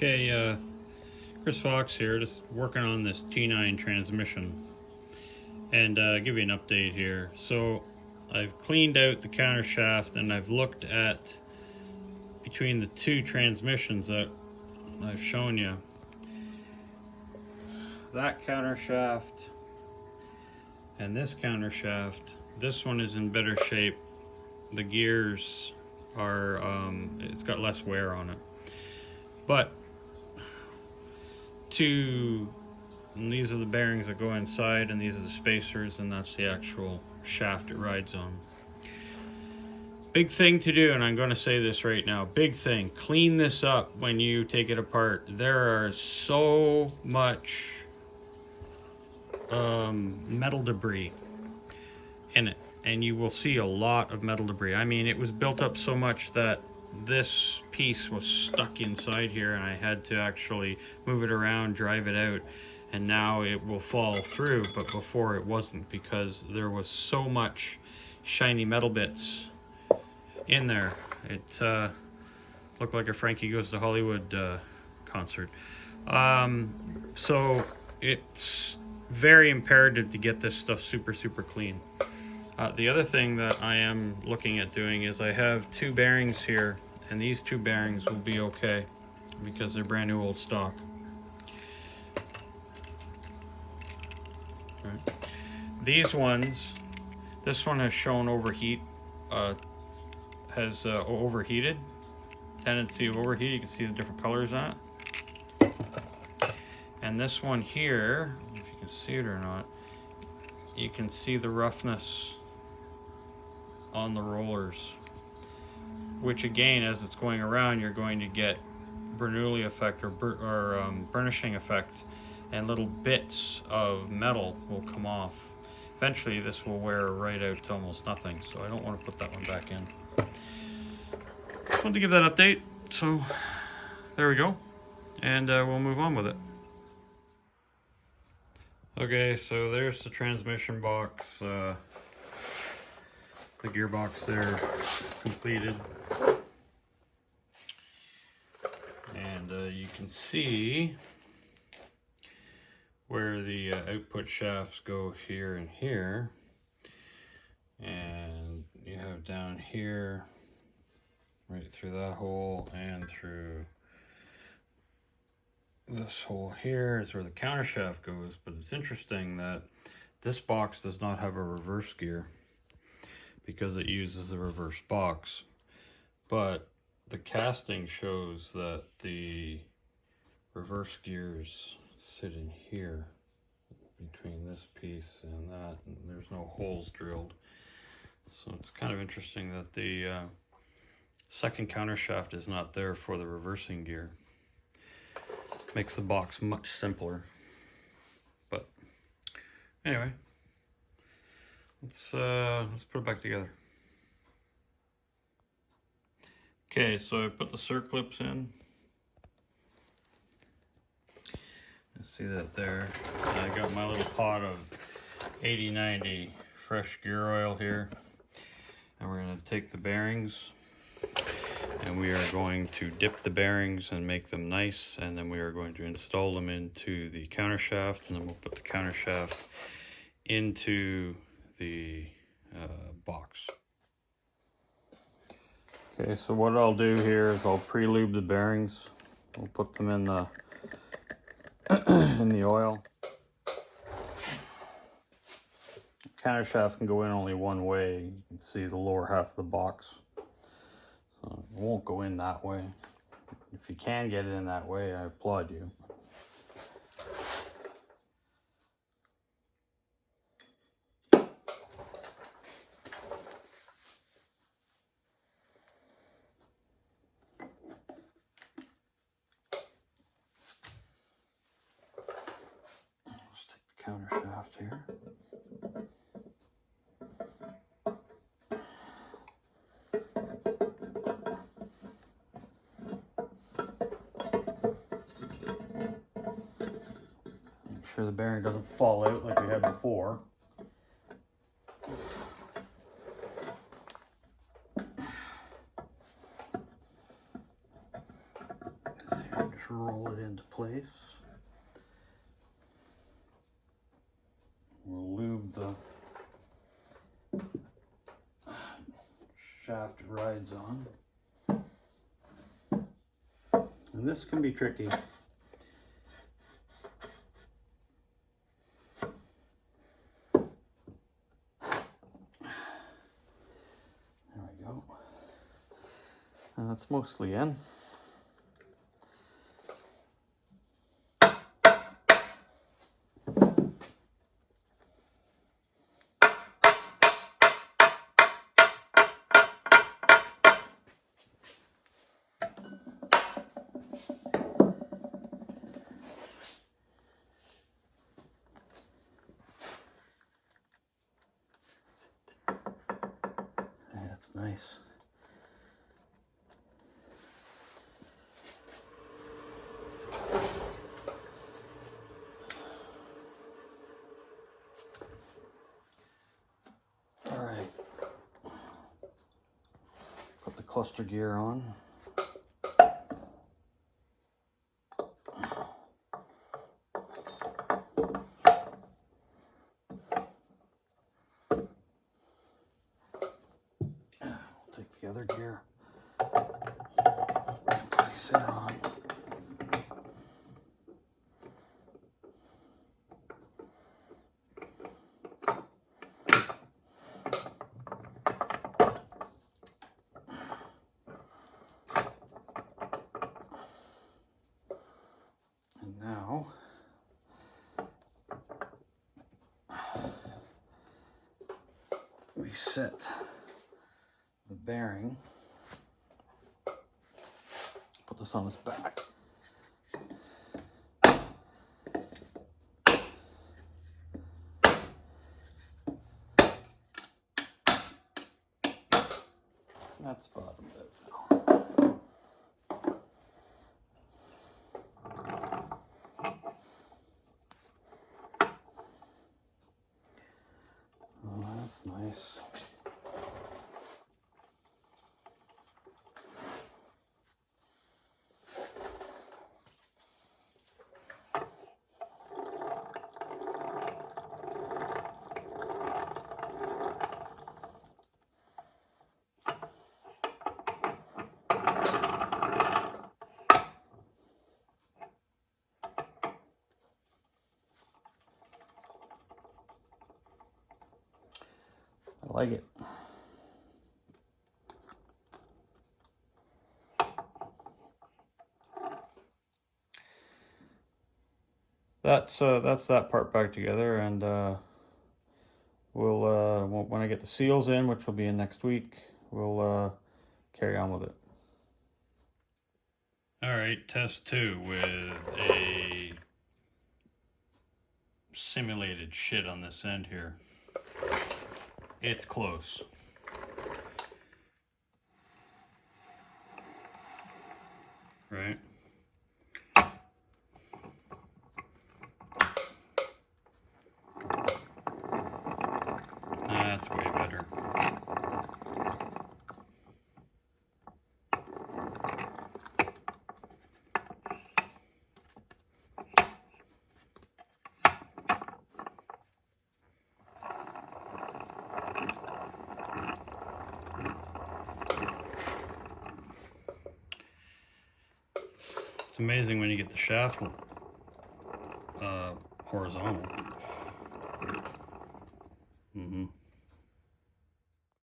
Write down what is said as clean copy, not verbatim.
Okay, Chris Fox here, just working on this T9 transmission, and give you an update here. So I've cleaned out the counter shaft, and I've looked at between the two transmissions that I've shown you. That counter shaft and this counter shaft, this one is in better shape. The gears are, it's got less wear on it. But and these are the bearings that go inside, and these are the spacers, and that's the actual shaft it rides on. Big thing to do, and I'm going to say this right now, big thing, clean this up when you take it apart. There are so much metal debris in it, and you will see a lot of metal debris. I mean, it was built up so much that this piece was stuck inside here, and I had to actually move it around, drive it out, and now it will fall through, but before it wasn't, because there was so much shiny metal bits in there. It looked like a Frankie Goes to Hollywood concert. So it's very imperative to get this stuff super clean. The other thing that I am looking at doing is I have two bearings here, and these two bearings will be okay because they're brand new old stock. Right. These ones, this one has shown overheat, overheated, tendency of overheat. You can see the different colors on it. And this one here, if you can see it or not, you can see the roughness on the rollers, which again, as it's going around, you're going to get Bernoulli effect or burnishing effect, and little bits of metal will come off. Eventually this will wear right out to almost nothing, so I don't want to put that one back in. Just wanted to give that update, so there we go, and we'll move on with it. Okay, so there's the transmission box, the gearbox there completed, and you can see where the output shafts go here and here, and you have down here right through that hole and through this hole here is where the counter shaft goes. But it's interesting that this box does not have a reverse gear because it uses the reverse box, but the casting shows that the reverse gears sit in here between this piece and that, and there's no holes drilled. So it's kind of interesting that the second counter shaft is not there for the reversing gear. Makes the box much simpler. But anyway, let's put it back together. Okay, so I put the circlips in. You see that there. I got my little pot of 80-90 fresh gear oil here, and we're going to take the bearings, and we are going to dip the bearings and make them nice, and then we are going to install them into the counter shaft, and then we'll put the counter shaft into the box. Okay, so what I'll do here is I'll pre-lube the bearings. We'll put them in the in the oil. The counter shaft can go in only one way. You can see the lower half of the box. So it won't go in that way. If you can get it in that way, I applaud you. Let's take the counter shaft here. Sure the bearing doesn't fall out like we had before. Just roll it into place. We'll lube the shaft it rides on. And this can be tricky. There we go. That's mostly in. That's nice. All right. Put the cluster gear on. Take the other gear, place it on. And now we set the bearing. Put this on its back. That's bottomed out now. Oh, that's nice. I like it. That's that part back together, and we'll when I get the seals in, which will be in next week, we'll carry on with it. All right, test 2 with a simulated shit on this end here. It's close. Right? That's way better. It's amazing when you get the shaft horizontal.